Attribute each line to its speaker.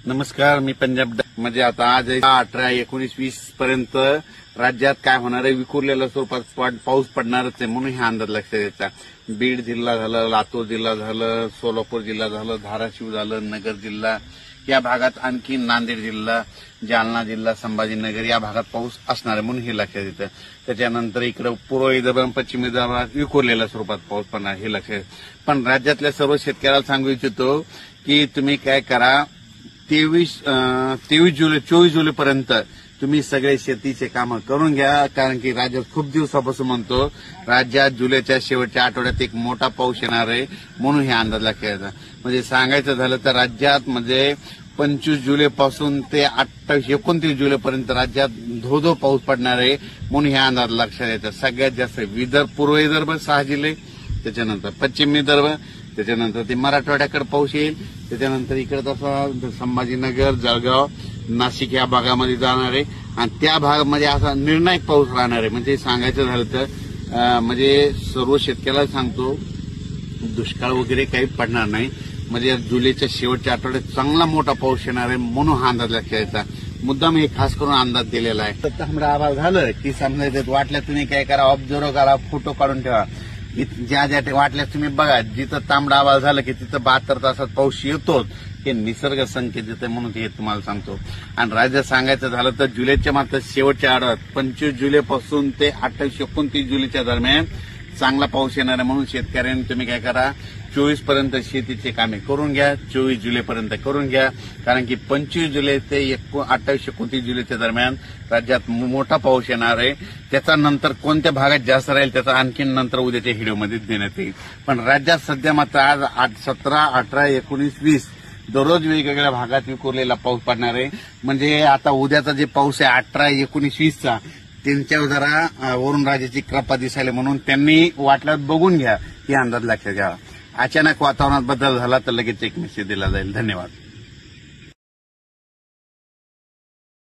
Speaker 1: नमस्कार, मी पंजाब म्हणजे आता आज 18, 19, 20 पर्यंत राज्यात काय होणार आहे, विखुरलेल्या स्वरूपात पाऊस पडणारच आहे म्हणून हा अंदाज लक्षात यायचा. बीड जिल्हा झालं, लातूर जिल्हा झालं, सोलापूर जिल्हा झालं, धाराशिव झालं, नगर जिल्हा या भागात, आणखी नांदेड जिल्हा, जालना जिल्हा, संभाजीनगर या भागात पाऊस असणार आहे म्हणून हे लक्षात येतं. त्याच्यानंतर इकडे पूर्व विदर्भ, पश्चिम विदर्भात विखुरलेल्या स्वरूपात पाऊस पडणार हे लक्षात येतं. पण राज्यातल्या सर्व शेतकऱ्याला सांगू इच्छितो की तुम्ही काय करा, 23 जुलै 24 जुलैपर्यंत तुम्ही सगळे शेतीचे कामं करून घ्या. कारण की राज्यात खूप दिवसापासून म्हणतो राज्यात जुलैच्या शेवटच्या आठवड्यात एक मोठा पाऊस येणार आहे म्हणून हे अंदाज लक्षात येतात. म्हणजे सांगायचं झालं तर राज्यात म्हणजे 25 जुलैपासून ते 29 जुलैपर्यंत राज्यात धोधो पाऊस पडणार आहे म्हणून हे अंदाज लक्षात येतात. सगळ्यात जास्त पूर्व विदर्भ 6 जिल्हे, त्याच्यानंतर पश्चिम विदर्भ, त्याच्यानंतर ते मराठवाड्याकडे पाऊस येईल, त्याच्यानंतर इकडे तसा संभाजीनगर, जळगाव, नाशिक या भागामध्ये जाणार आहे आणि त्या भागामध्ये असा निर्णायक पाऊस राहणार आहे. म्हणजे सांगायचं झालं तर म्हणजे सर्व शेतकऱ्याला सांगतो दुष्काळ वगैरे काही पडणार नाही. म्हणजे जुलैच्या शेवटच्या आठवड्यात चांगला मोठा पाऊस येणार आहे म्हणून हा अंदाज लक्षात यायचा. मुद्दाम हे खास करून अंदाज दिलेला आहे. तर तांबडा आभाळ झालं की समजायचं वाटल्या तुम्ही काय करा, ऑब्झर्व करा, फोटो काढून ठेवा. ज्या ज्या वाटल्यास तुम्ही बघा, जिथं तांबडा आभाळ झालं की तिथं 72 तासात पाऊस येतोच. हे निसर्ग संकेत देते म्हणून हे तुम्हाला सांगतो. आणि राज्यात सांगायचं झालं तर जुलैच्या मात्र शेवटच्या आठवड्यात 25 जुलैपासून ते 28-29 जुलैच्या दरम्यान चांगला पाऊस येणार आहे म्हणून शेतकऱ्यांनी तुम्ही काय करा, 24 पर्यंत शेतीचे कामे करून घ्या, 24 जुलैपर्यंत करून घ्या. कारण की 25 जुलै ते 28-29 जुलैच्या दरम्यान राज्यात मोठा पाऊस येणार आहे. त्याचा नंतर कोणत्या भागात जास्त राहील त्याचा आणखी नंतर उद्याच्या व्हिडिओमध्ये देण्यात येईल. पण राज्यात सध्या मात्र आज 17, 18, 19, 20 दररोज वेगवेगळ्या भागात विखुरलेला पाऊस पडणार आहे. म्हणजे आता उद्याचा जे पाऊस आहे 18, 19, 20चा त्यांच्यावर जरा वरून राजाची कृपा दिसायला म्हणून त्यांनी वाटल्यात बघून घ्या, ही अंदाज लक्षात घ्यावा. अचानक वातावरणात बदल झाला तर लगेच एक मेसेज दिला जाईल. धन्यवाद.